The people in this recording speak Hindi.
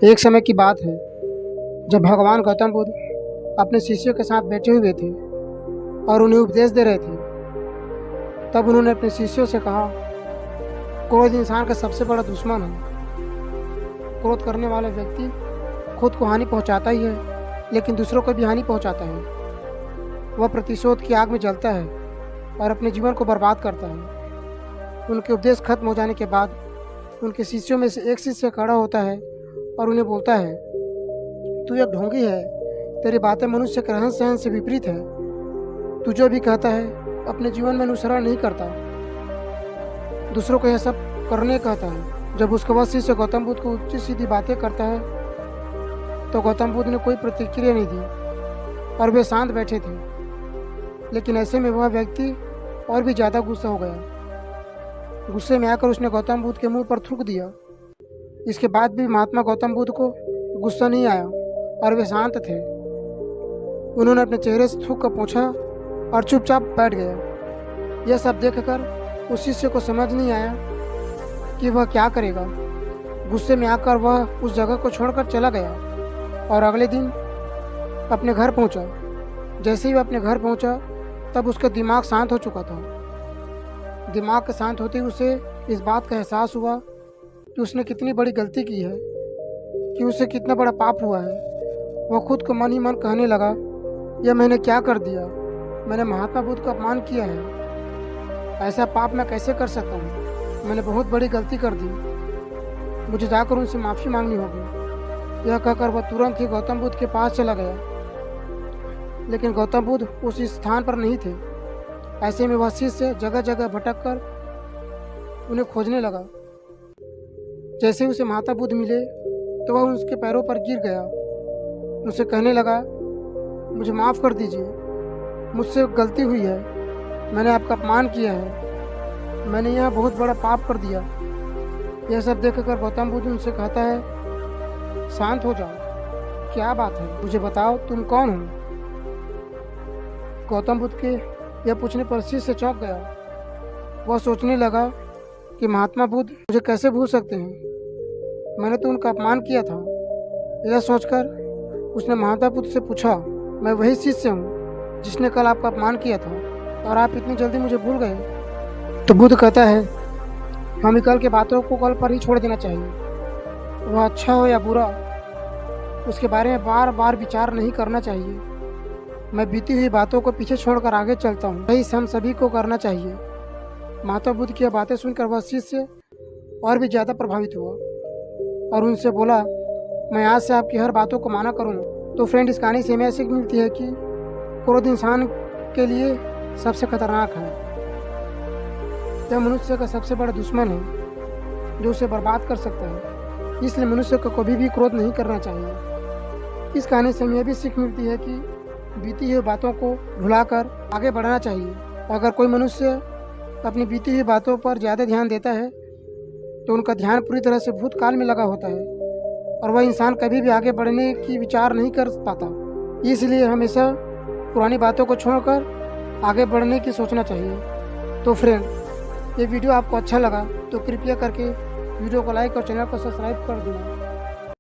एक समय की बात है जब भगवान गौतम बुद्ध अपने शिष्यों के साथ बैठे हुए थे और उन्हें उपदेश दे रहे थे। तब उन्होंने अपने शिष्यों से कहा, क्रोध इंसान का सबसे बड़ा दुश्मन है। क्रोध करने वाला व्यक्ति खुद को हानि पहुंचाता ही है, लेकिन दूसरों को भी हानि पहुंचाता है। वह प्रतिशोध की आग में जलता है और अपने जीवन को बर्बाद करता है। उनके उपदेश खत्म हो जाने के बाद उनके शिष्यों में से एक शिष्य खड़ा होता है और उन्हें बोलता है, तू एक ढोंगी है, तेरी बातें मनुष्य के रहन सहन से विपरीत है। तू जो भी कहता है अपने जीवन में अनुसरण नहीं करता, दूसरों को यह सब करने कहता है। जब उसका वह शिष्य गौतम बुद्ध को उल्टी सीधी बातें करता है तो गौतम बुद्ध ने कोई प्रतिक्रिया नहीं दी और वे शांत बैठे थे। लेकिन ऐसे में वह व्यक्ति और भी ज़्यादा गुस्सा हो गया। गुस्से में आकर उसने गौतम बुद्ध के मुंह पर थूक दिया। इसके बाद भी महात्मा गौतम बुद्ध को गुस्सा नहीं आया और वे शांत थे। उन्होंने अपने चेहरे से थूक कर पोंछा और चुपचाप बैठ गया। यह सब देखकर उस शिष्य को समझ नहीं आया कि वह क्या करेगा। गुस्से में आकर वह उस जगह को छोड़कर चला गया और अगले दिन अपने घर पहुंचा। जैसे ही वह अपने घर पहुंचा तब उसका दिमाग शांत हो चुका था। दिमाग के शांत होते ही उसे इस बात का एहसास हुआ कि उसने कितनी बड़ी गलती की है, कि उसे कितना बड़ा पाप हुआ है। वह खुद को मन ही मन कहने लगा, यह मैंने क्या कर दिया, मैंने महात्मा बुद्ध का अपमान किया है। ऐसा पाप मैं कैसे कर सकता हूँ, मैंने बहुत बड़ी गलती कर दी, मुझे जाकर उनसे माफ़ी मांगनी होगी। यह कहकर वह तुरंत ही गौतम बुद्ध के पास चला गया। लेकिन गौतम बुद्ध उस स्थान पर नहीं थे। ऐसे में वह शिष्य जगह जगह भटक कर उन्हें खोजने लगा। जैसे ही उसे महात्मा बुद्ध मिले तो वह उसके पैरों पर गिर गया। उनसे कहने लगा, मुझे माफ़ कर दीजिए, मुझसे गलती हुई है, मैंने आपका अपमान किया है, मैंने यह बहुत बड़ा पाप कर दिया। यह सब देखकर गौतम बुद्ध उनसे कहता है, शांत हो जाओ, क्या बात है, मुझे बताओ तुम कौन हो। गौतम बुद्ध के यह पूछने पर शिष्य चौंक गया। वह सोचने लगा कि महात्मा बुद्ध मुझे कैसे भूल सकते हैं, मैंने तो उनका अपमान किया था। यह सोचकर उसने महात्मा बुद्ध से पूछा, मैं वही शिष्य हूँ जिसने कल आपका अपमान किया था और आप इतनी जल्दी मुझे भूल गए। तो बुद्ध कहता है, हमें कल के बातों को कल पर ही छोड़ देना चाहिए। वह अच्छा हो या बुरा, उसके बारे में बार बार विचार नहीं करना चाहिए। मैं बीती हुई बातों को पीछे छोड़कर आगे चलता हूँ, यही हम सभी को करना चाहिए। महात्मा बुद्ध की बातें सुनकर वह शिष्य और भी ज़्यादा प्रभावित हुआ और उनसे बोला, मैं आज से आपकी हर बातों को माना करूँगा। तो फ्रेंड, इस कहानी से हमें सीख मिलती है कि क्रोध इंसान के लिए सबसे खतरनाक है। यह मनुष्य का सबसे बड़ा दुश्मन है जो उसे बर्बाद कर सकता है। इसलिए मनुष्य को कभी भी क्रोध नहीं करना चाहिए। इस कहानी से हमें भी सीख मिलती है कि बीती हुई बातों को भुलाकर आगे बढ़ना चाहिए। अगर कोई मनुष्य अपनी बीती हुई बातों पर ज़्यादा ध्यान देता है तो उनका ध्यान पूरी तरह से भूतकाल में लगा होता है और वह इंसान कभी भी आगे बढ़ने की विचार नहीं कर पाता। इसलिए हमेशा पुरानी बातों को छोड़कर आगे बढ़ने की सोचना चाहिए। तो फ्रेंड, ये वीडियो आपको अच्छा लगा तो कृपया करके वीडियो को लाइक और चैनल को सब्सक्राइब कर देना।